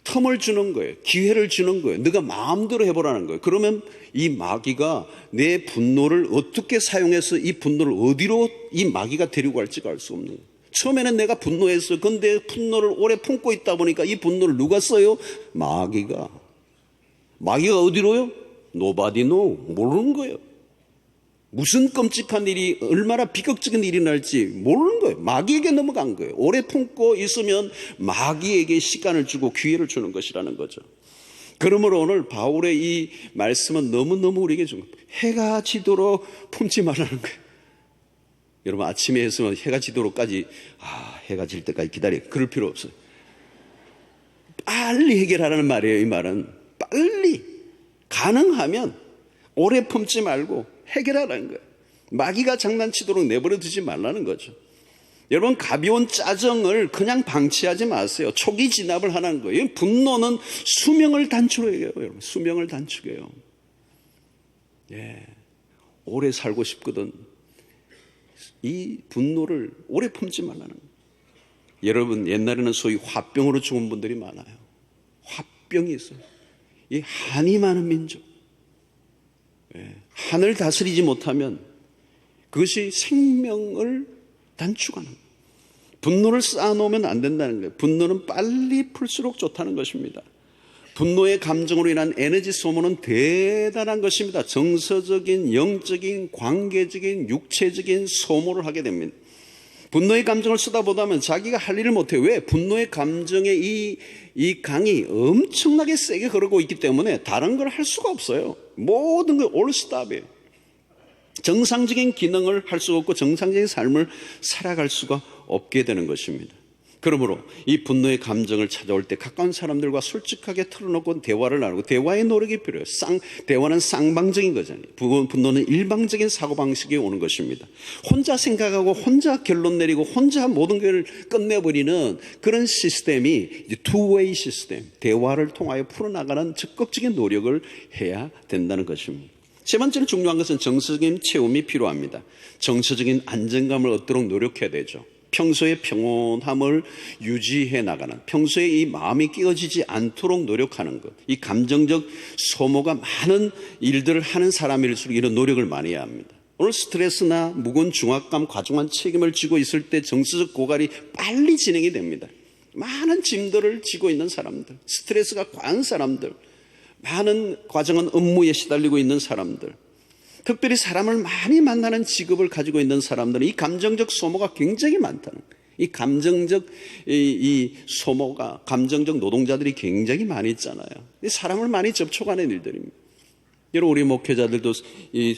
틈을 주는 거예요. 기회를 주는 거예요. 네가 마음대로 해보라는 거예요. 그러면 이 마귀가 내 분노를 어떻게 사용해서 이 분노를 어디로 이 마귀가 데리고 갈지가 알 수 없는 거예요. 처음에는 내가 분노했어요. 근데 분노를 오래 품고 있다 보니까 이 분노를 누가 써요? 마귀가. 마귀가 어디로요? Nobody know. 모르는 거예요. 무슨 끔찍한 일이, 얼마나 비극적인 일이 날지 모르는 거예요. 마귀에게 넘어간 거예요. 오래 품고 있으면 마귀에게 시간을 주고 기회를 주는 것이라는 거죠. 그러므로 오늘 바울의 이 말씀은 너무너무 우리에게 중요해요. 해가 지도록 품지 말라는 거예요. 여러분, 아침에 했으면 해가 지도록까지, 해가 질 때까지 기다려. 그럴 필요 없어요. 빨리 해결하라는 말이에요. 이 말은 빨리, 가능하면 오래 품지 말고 해결하라는 거예요. 마귀가 장난치도록 내버려 두지 말라는 거죠. 여러분, 가벼운 짜증을 그냥 방치하지 마세요. 초기 진압을 하라는 거예요. 분노는 수명을 단축해요. 여러분, 수명을 단축해요. 오래 살고 싶거든. 이 분노를 오래 품지 말라는 거예요. 여러분, 옛날에는 소위 화병으로 죽은 분들이 많아요. 화병이 있어요. 이 한이 많은 민족. 한을 다스리지 못하면 그것이 생명을 단축하는 거예요. 분노를 쌓아놓으면 안 된다는 거예요. 분노는 빨리 풀수록 좋다는 것입니다. 분노의 감정으로 인한 에너지 소모는 대단한 것입니다. 정서적인, 영적인, 관계적인, 육체적인 소모를 하게 됩니다. 분노의 감정을 쏟아보다 보면 자기가 할 일을 못해요. 왜? 분노의 감정의 이 강이 엄청나게 세게 흐르고 있기 때문에 다른 걸 할 수가 없어요. 모든 걸 올스탑이에요. 정상적인 기능을 할 수가 없고 정상적인 삶을 살아갈 수가 없게 되는 것입니다. 그러므로 이 분노의 감정을 찾아올 때 가까운 사람들과 솔직하게 털어놓고 대화를 나누고 대화의 노력이 필요해요. 대화는 쌍방적인 거잖아요. 분노는 일방적인 사고방식이 오는 것입니다. 혼자 생각하고 혼자 결론 내리고 혼자 모든 걸 끝내버리는 그런 시스템이 투웨이 시스템, 대화를 통하여 풀어나가는 적극적인 노력을 해야 된다는 것입니다. 세 번째로 중요한 것은 정서적인 체험이 필요합니다. 정서적인 안정감을 얻도록 노력해야 되죠. 평소의 평온함을 유지해 나가는, 평소에 이 마음이 깨어지지 않도록 노력하는 것, 이 감정적 소모가 많은 일들을 하는 사람일수록 이런 노력을 많이 해야 합니다. 오늘 스트레스나 무거운 중압감, 과중한 책임을 지고 있을 때 정서적 고갈이 빨리 진행이 됩니다. 많은 짐들을 지고 있는 사람들, 스트레스가 과한 사람들, 많은 과정은 업무에 시달리고 있는 사람들, 특별히 사람을 많이 만나는 직업을 가지고 있는 사람들은 이 감정적 소모가 굉장히 많다는 거예요. 이 감정적 이 소모가, 감정적 노동자들이 굉장히 많이 있잖아요. 사람을 많이 접촉하는 일들입니다. 여러분, 우리 목회자들도 이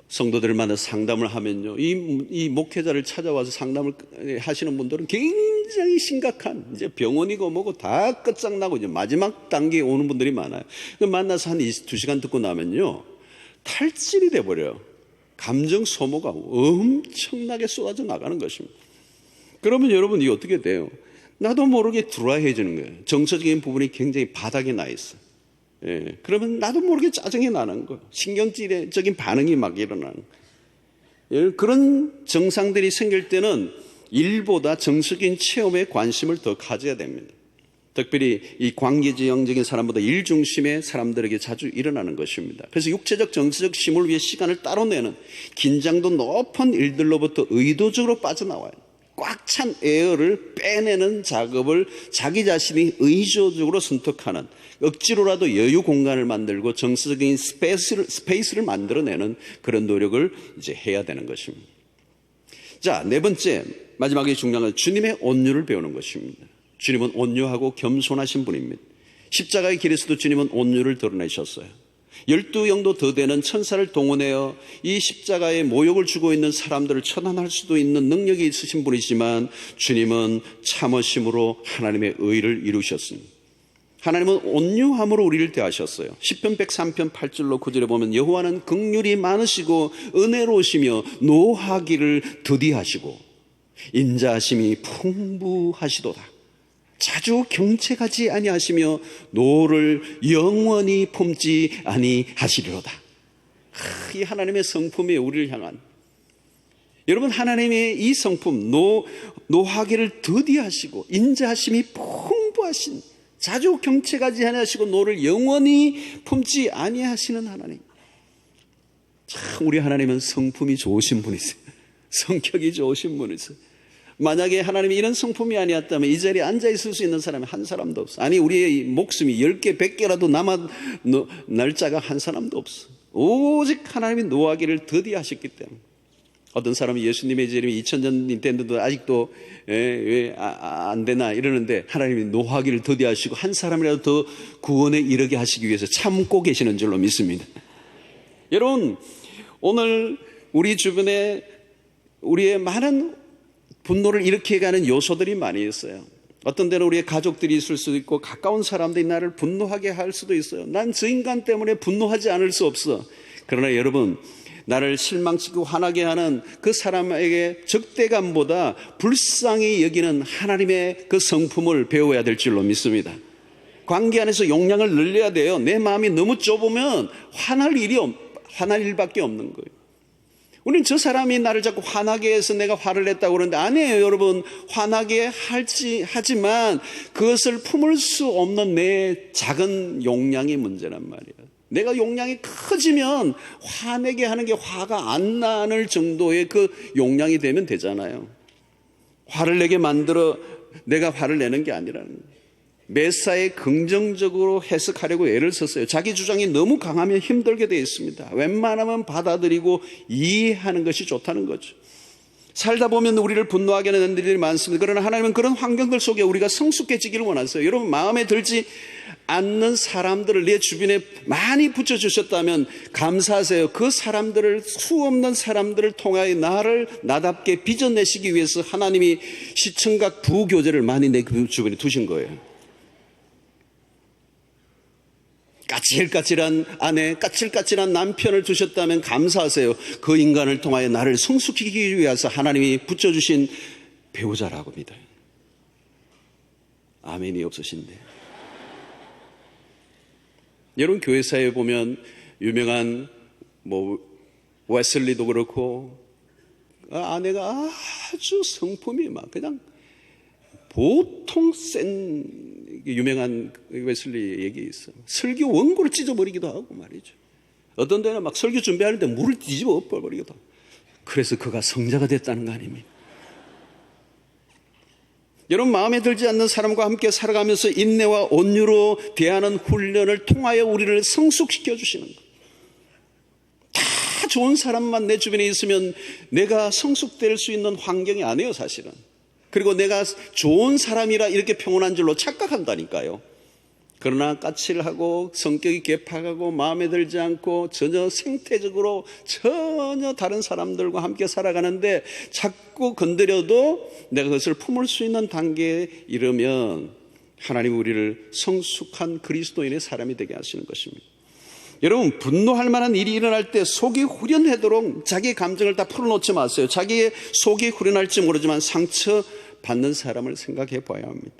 성도들을 만나 상담을 하면요, 이 목회자를 찾아와서 상담을 하시는 분들은 굉장히 심각한, 이제 병원이고 뭐고 다 끝장나고 이제 마지막 단계에 오는 분들이 많아요. 만나서 한 2시간 듣고 나면요, 탈질이 돼버려요. 감정 소모가 엄청나게 쏟아져 나가는 것입니다. 그러면 여러분, 이게 어떻게 돼요? 나도 모르게 드라이해지는 거예요. 정서적인 부분이 굉장히 바닥에 나 있어요. 예, 그러면 나도 모르게 짜증이 나는 거예요. 신경질적인 반응이 막 일어나는 거예요. 예, 그런 증상들이 생길 때는 일보다 정서적인 체험에 관심을 더 가져야 됩니다. 특별히 이 관계지향적인 사람보다 일 중심의 사람들에게 자주 일어나는 것입니다. 그래서 육체적 정서적 쉼을 위해 시간을 따로 내는, 긴장도 높은 일들로부터 의도적으로 빠져나와요. 꽉 찬 에어를 빼내는 작업을 자기 자신이 의도적으로 선택하는, 억지로라도 여유 공간을 만들고 정서적인 스페이스를 만들어내는 그런 노력을 이제 해야 되는 것입니다. 자, 네 번째, 마지막에 중요한 건 주님의 온유를 배우는 것입니다. 주님은 온유하고 겸손하신 분입니다. 십자가의 길에서도 주님은 온유를 드러내셨어요. 12영도 더 되는 천사를 동원하여 이 십자가의 모욕을 주고 있는 사람들을 처단할 수도 있는 능력이 있으신 분이지만 주님은 참으심으로 하나님의 의를 이루셨습니다. 하나님은 온유함으로 우리를 대하셨어요. 시편 103편 8절로 9절에 보면 여호와는 긍휼이 많으시고 은혜로우시며 노하기를 더디하시고 인자하심이 풍부하시도다. 자주 경책하지 아니하시며 노를 영원히 품지 아니하시리로다. 이 하나님의 성품이 우리를 향한, 여러분, 하나님의 이 성품, 노하기를 더디하시고 인자하심이 풍부하신, 자주 경책하지 아니하시고 노를 영원히 품지 아니하시는 하나님. 참 우리 하나님은 성품이 좋으신 분이세요. 성격이 좋으신 분이세요. 만약에 하나님이 이런 성품이 아니었다면 이 자리에 앉아있을 수 있는 사람이 한 사람도 없어. 아니, 우리의 목숨이 10개, 100개라도 남을 자가 한 사람도 없어. 오직 하나님이 노하기를 더디하셨기 때문에. 어떤 사람이 예수님의 재림이 2000년이 됐는데도 아직도 왜 안 되나 이러는데 하나님이 노하기를 더디하시고 한 사람이라도 더 구원에 이르게 하시기 위해서 참고 계시는 줄로 믿습니다. 여러분, 오늘 우리 주변에 우리의 많은 분노를 일으켜가는 요소들이 많이 있어요. 어떤 때는 우리의 가족들이 있을 수도 있고 가까운 사람들이 나를 분노하게 할 수도 있어요. 난 저 인간 때문에 분노하지 않을 수 없어. 그러나 여러분, 나를 실망시키고 화나게 하는 그 사람에게 적대감보다 불쌍히 여기는 하나님의 그 성품을 배워야 될 줄로 믿습니다. 관계 안에서 용량을 늘려야 돼요. 내 마음이 너무 좁으면 화날 일밖에 없는 거예요. 우리는 저 사람이 나를 자꾸 화나게 해서 내가 화를 냈다고 그러는데 아니에요, 여러분. 화나게 하지만 그것을 품을 수 없는 내 작은 용량이 문제란 말이에요. 내가 용량이 커지면 화내게 하는 게 화가 안 나는 정도의 그 용량이 되면 되잖아요. 화를 내게 만들어 내가 화를 내는 게 아니라는 거예요. 메사에 긍정적으로 해석하려고 애를 썼어요. 자기 주장이 너무 강하면 힘들게 되어 있습니다. 웬만하면 받아들이고 이해하는 것이 좋다는 거죠. 살다 보면 우리를 분노하게 하는 일들이 많습니다. 그러나 하나님은 그런 환경들 속에 우리가 성숙해지기를 원하세요. 여러분, 마음에 들지 않는 사람들을 내 주변에 많이 붙여주셨다면 감사하세요. 그 사람들을, 수없는 사람들을 통하여 나를 나답게 빚어내시기 위해서 하나님이 시청각 부교제를 많이 내 주변에 두신 거예요. 까칠까칠한 아내, 까칠까칠한 남편을 두셨다면 감사하세요. 그 인간을 통하여 나를 성숙시키기 위해서 하나님이 붙여주신 배우자라고 믿어요. 아멘이 없으신데. 여러분, 교회사에 보면 유명한 웨슬리도 그렇고 아내가 아주 성품이 막 그냥 보통 센 유명한 웨슬리 얘기 있어. 설교 원고를 찢어버리기도 하고 말이죠. 어떤 데는 막 설교 준비하는데 물을 뒤집어 엎어버리기도 하고. 그래서 그가 성자가 됐다는 거 아닙니까? 여러분, 마음에 들지 않는 사람과 함께 살아가면서 인내와 온유로 대하는 훈련을 통하여 우리를 성숙시켜 주시는 것. 다 좋은 사람만 내 주변에 있으면 내가 성숙될 수 있는 환경이 아니에요, 사실은. 그리고 내가 좋은 사람이라 이렇게 평온한 줄로 착각한다니까요. 그러나 까칠하고 성격이 개팍하고 마음에 들지 않고 전혀 생태적으로 전혀 다른 사람들과 함께 살아가는데 자꾸 건드려도 내가 그것을 품을 수 있는 단계에 이르면 하나님 우리를 성숙한 그리스도인의 사람이 되게 하시는 것입니다. 여러분, 분노할 만한 일이 일어날 때 속이 후련하도록 자기의 감정을 다 풀어놓지 마세요. 자기의 속이 후련할지 모르지만 상처받는 사람을 생각해 봐야 합니다.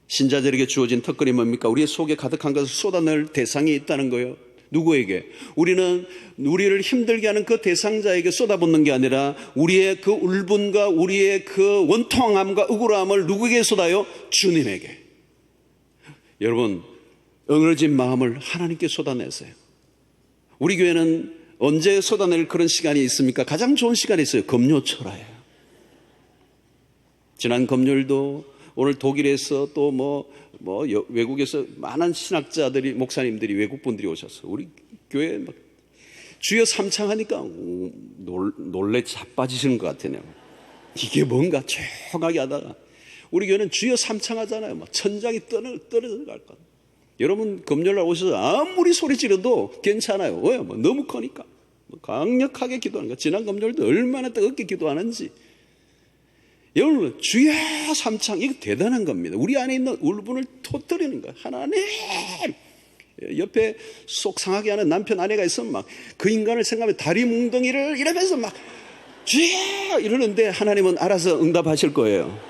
신자들에게 주어진 특권이 뭡니까? 우리의 속에 가득한 것을 쏟아낼 대상이 있다는 거예요. 누구에게? 우리는 우리를 힘들게 하는 그 대상자에게 쏟아붓는 게 아니라 우리의 그 울분과 우리의 그 원통함과 억울함을 누구에게 쏟아요? 주님에게. 여러분, 응어진 마음을 하나님께 쏟아내세요. 우리 교회는 언제 쏟아낼 그런 시간이 있습니까? 가장 좋은 시간이 있어요. 금요철화예요. 지난 금요일도 오늘 독일에서 또 외국에서 많은 신학자들이, 목사님들이, 외국분들이 오셨어요. 우리 교회 막 주여 삼창하니까 놀래 자빠지시는 것 같아요. 이게 뭔가 조용하게 하다가 우리 교회는 주여 삼창하잖아요. 막 천장이 떨어져 갈 것. 여러분, 금요일날 오셔서 아무리 소리 지르도 괜찮아요. 왜? 너무 커니까. 강력하게 기도하는 거야. 지난 금요일도 얼마나 뜨겁게 기도하는지. 여러분, 주여 삼창, 이거 대단한 겁니다. 우리 안에 있는 울분을 터뜨리는 거야. 하나님! 옆에 속 상하게 하는 남편, 아내가 있으면 막 그 인간을 생각하면 다리 뭉덩이를 이러면서 막 주여! 이러는데 하나님은 알아서 응답하실 거예요.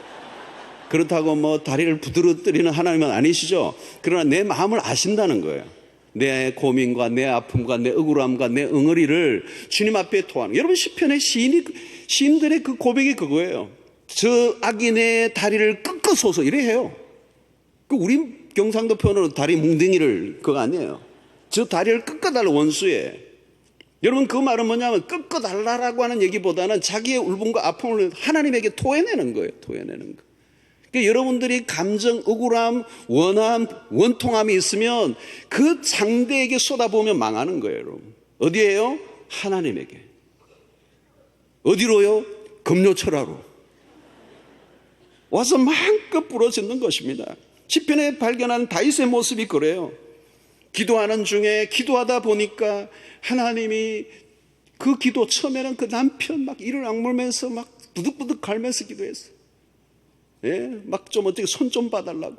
그렇다고 다리를 부드러뜨리는 하나님은 아니시죠? 그러나 내 마음을 아신다는 거예요. 내 고민과 내 아픔과 내 억울함과 내 응어리를 주님 앞에 토하는. 여러분, 시편의 시인들의 그 고백이 그거예요. 저 악인의 다리를 꺾어소서 이래 해요. 우리 경상도 표현으로 다리 뭉댕이를 그거 아니에요. 저 다리를 꺾어달라, 원수에. 여러분, 그 말은 뭐냐면 꺾어달라고 하는 얘기보다는 자기의 울분과 아픔을 하나님에게 토해내는 거예요. 토해내는 거. 그러니까 여러분들이 감정, 억울함, 원함, 원통함이 있으면 그 상대에게 쏟아부으면 망하는 거예요, 여러분. 어디에요? 하나님에게. 어디로요? 금요철화로. 와서 마음껏 부러지는 것입니다. 시편에 발견한 다윗의 모습이 그래요. 기도하는 중에 기도하다 보니까 하나님이 그 기도, 처음에는 그 남편 막 이를 악물면서 막 부득부득 갈면서 기도했어요. 예, 막 좀 어떻게 손 좀 봐달라고.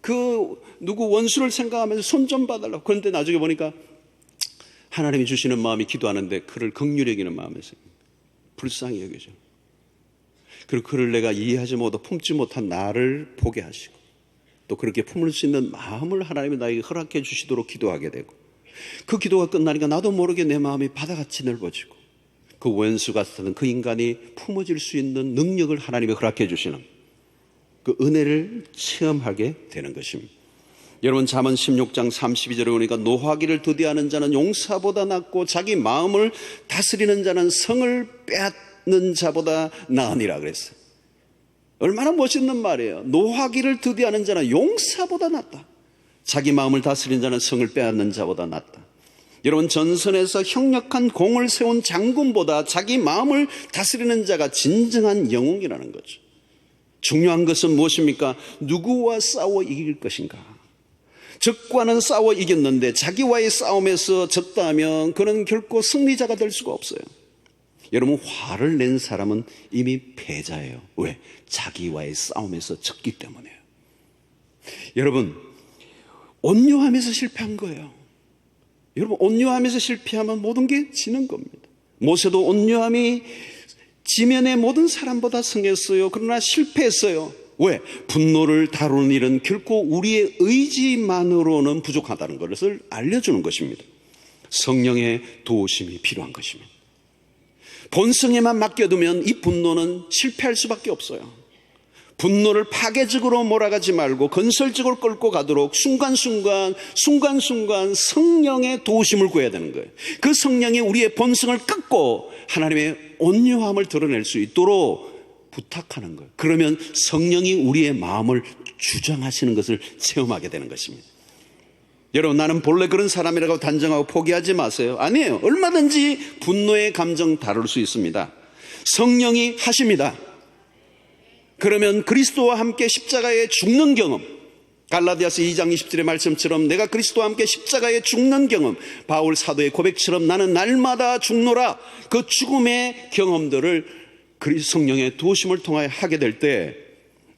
그 누구 원수를 생각하면서 손 좀 봐달라고. 그런데 나중에 보니까 하나님이 주시는 마음이 기도하는데 그를 긍휼히 여기는 마음에서 불쌍히 여기죠. 그리고 그를 내가 이해하지 못하고 품지 못한 나를 보게 하시고 또 그렇게 품을 수 있는 마음을 하나님이 나에게 허락해 주시도록 기도하게 되고 그 기도가 끝나니까 나도 모르게 내 마음이 바다같이 넓어지고 그 원수 같은 그 인간이 품어질 수 있는 능력을 하나님이 허락해 주시는 그 은혜를 체험하게 되는 것입니다. 여러분, 잠언 16장 32절에 보니까 노하기를 더디하는 자는 용사보다 낫고 자기 마음을 다스리는 자는 성을 빼앗는 자보다 나으니라 그랬어요. 얼마나 멋있는 말이에요. 노하기를 더디하는 자는 용사보다 낫다. 자기 마음을 다스리는 자는 성을 빼앗는 자보다 낫다. 여러분, 전선에서 형력한 공을 세운 장군보다 자기 마음을 다스리는 자가 진정한 영웅이라는 거죠. 중요한 것은 무엇입니까? 누구와 싸워 이길 것인가? 적과는 싸워 이겼는데 자기와의 싸움에서 졌다 하면 그는 결코 승리자가 될 수가 없어요. 여러분, 화를 낸 사람은 이미 패자예요. 왜? 자기와의 싸움에서 졌기 때문에요. 여러분, 온유함에서 실패한 거예요. 여러분, 온유함에서 실패하면 모든 게 지는 겁니다. 모세도 온유함이 지면의 모든 사람보다 승했어요. 그러나 실패했어요. 왜? 분노를 다루는 일은 결코 우리의 의지만으로는 부족하다는 것을 알려주는 것입니다. 성령의 도우심이 필요한 것입니다. 본성에만 맡겨두면 이 분노는 실패할 수밖에 없어요. 분노를 파괴적으로 몰아가지 말고 건설적으로 끌고 가도록 순간순간 성령의 도우심을 구해야 되는 거예요. 그 성령이 우리의 본성을 꺾고 하나님의 온유함을 드러낼 수 있도록 부탁하는 거예요. 그러면 성령이 우리의 마음을 주장하시는 것을 체험하게 되는 것입니다. 여러분, 나는 본래 그런 사람이라고 단정하고 포기하지 마세요. 아니에요. 얼마든지 분노의 감정 다룰 수 있습니다. 성령이 하십니다. 그러면 그리스도와 함께 십자가에 죽는 경험, 갈라디아서 2장 20절의 말씀처럼 내가 그리스도와 함께 십자가에 죽는 경험, 바울 사도의 고백처럼 나는 날마다 죽노라, 그 죽음의 경험들을 성령의 도우심을 통하여 하게 될 때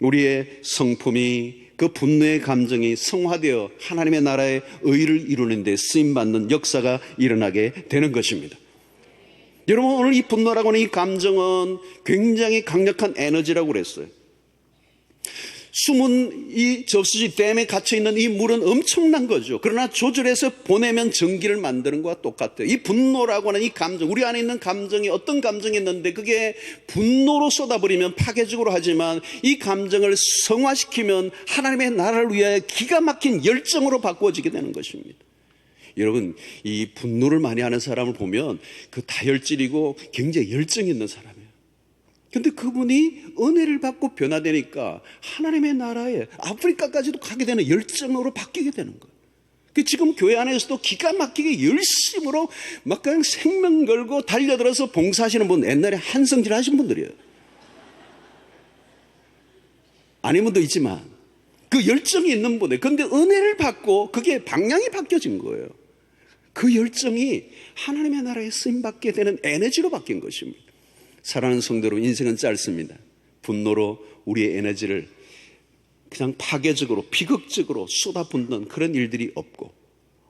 우리의 성품이, 그 분노의 감정이 성화되어 하나님의 나라의 의를 이루는 데 쓰임받는 역사가 일어나게 되는 것입니다. 여러분, 오늘 이 분노라고 하는 이 감정은 굉장히 강력한 에너지라고 그랬어요. 숨은 이 저수지 댐에 갇혀있는 이 물은 엄청난 거죠. 그러나 조절해서 보내면 전기를 만드는 것과 똑같아요. 이 분노라고 하는 이 감정, 우리 안에 있는 감정이 어떤 감정이 있는데 그게 분노로 쏟아버리면 파괴적으로 하지만 이 감정을 성화시키면 하나님의 나라를 위하여 기가 막힌 열정으로 바꾸어지게 되는 것입니다. 여러분, 이 분노를 많이 하는 사람을 보면 그 다혈질이고 굉장히 열정이 있는 사람이에요. 근데 그분이 은혜를 받고 변화되니까 하나님의 나라에 아프리카까지도 가게 되는 열정으로 바뀌게 되는 거예요. 지금 교회 안에서도 기가 막히게 열심으로 막 그냥 생명 걸고 달려들어서 봉사하시는 분, 옛날에 한성질 하신 분들이에요. 아닌 분도 있지만 그 열정이 있는 분이에요. 그런데 은혜를 받고 그게 방향이 바뀌어진 거예요. 그 열정이 하나님의 나라에 쓰임받게 되는 에너지로 바뀐 것입니다. 사랑하는 성도 여러분, 인생은 짧습니다. 분노로 우리의 에너지를 그냥 파괴적으로 비극적으로 쏟아붓는 그런 일들이 없고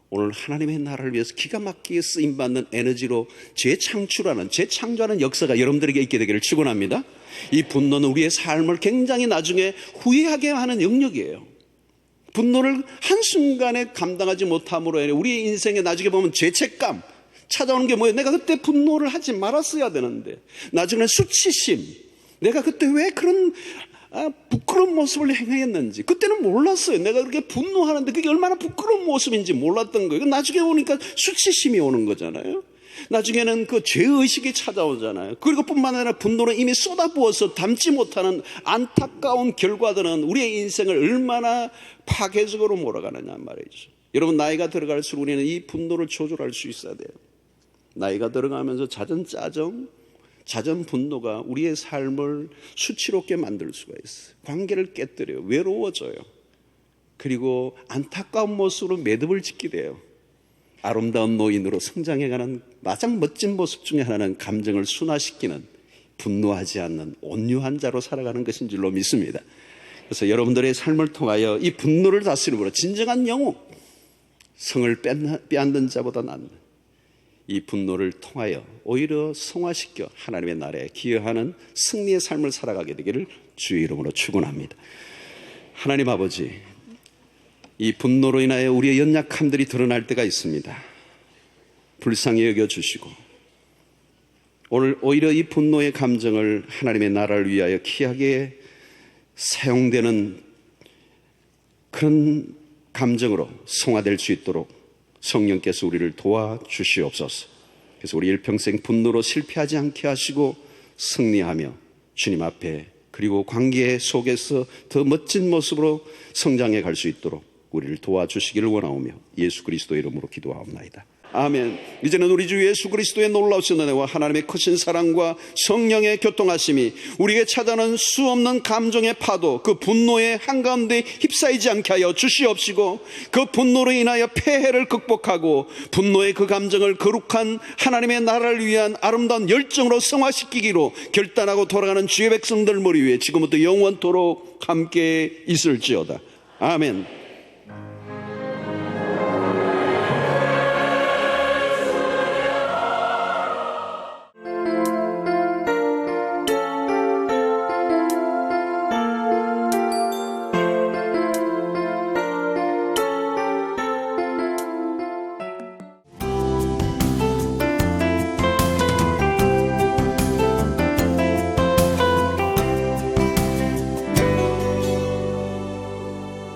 오늘 하나님의 나라를 위해서 기가 막히게 쓰임받는 에너지로 재창출하는, 재창조하는 역사가 여러분들에게 있게 되기를 축원합니다. 이 분노는 우리의 삶을 굉장히 나중에 후회하게 하는 영역이에요. 분노를 한순간에 감당하지 못함으로 인해 우리의 인생에 나중에 보면 죄책감 찾아오는 게 뭐예요? 내가 그때 분노를 하지 말았어야 되는데, 나중에 수치심, 내가 그때 왜 그런 부끄러운 모습을 행했는지 그때는 몰랐어요. 내가 그렇게 분노하는데 그게 얼마나 부끄러운 모습인지 몰랐던 거예요. 나중에 오니까 수치심이 오는 거잖아요. 나중에는 그 죄의식이 찾아오잖아요. 그리고 뿐만 아니라 분노를 이미 쏟아부어서 담지 못하는 안타까운 결과들은 우리의 인생을 얼마나 파괴적으로 몰아가느냐 말이죠. 여러분, 나이가 들어갈수록 우리는 이 분노를 조절할 수 있어야 돼요. 나이가 들어가면서 잦은 짜증, 잦은 분노가 우리의 삶을 수치롭게 만들 수가 있어요. 관계를 깨뜨려요. 외로워져요. 그리고 안타까운 모습으로 매듭을 짓게 돼요. 아름다운 노인으로 성장해가는 가장 멋진 모습 중에 하나는 감정을 순화시키는, 분노하지 않는 온유한 자로 살아가는 것인 줄로 믿습니다. 그래서 여러분들의 삶을 통하여 이 분노를 다스림으로 진정한 영웅, 성을 빼앗는 자보다 낫는 이 분노를 통하여 오히려 성화시켜 하나님의 나라에 기여하는 승리의 삶을 살아가게 되기를 주의 이름으로 축원합니다. 하나님 아버지, 이 분노로 인하여 우리의 연약함들이 드러날 때가 있습니다. 불쌍히 여겨주시고 오늘 오히려 이 분노의 감정을 하나님의 나라를 위하여 귀하게 사용되는 그런 감정으로 성화될 수 있도록 성령께서 우리를 도와주시옵소서. 그래서 우리 일평생 분노로 실패하지 않게 하시고 승리하며 주님 앞에 그리고 관계 속에서 더 멋진 모습으로 성장해 갈 수 있도록 우리를 도와주시기를 원하오며 예수 그리스도의 이름으로 기도하옵나이다. 아멘. 이제는 우리 주 예수 그리스도의 놀라우신 은혜와 하나님의 크신 사랑과 성령의 교통하심이 우리에게 찾아오는 수없는 감정의 파도, 그 분노의 한가운데 휩싸이지 않게 하여 주시옵시고, 그 분노로 인하여 폐해를 극복하고 분노의 그 감정을 거룩한 하나님의 나라를 위한 아름다운 열정으로 승화시키기로 결단하고 돌아가는 주의 백성들 머리 위에 지금부터 영원토록 함께 있을지어다. 아멘.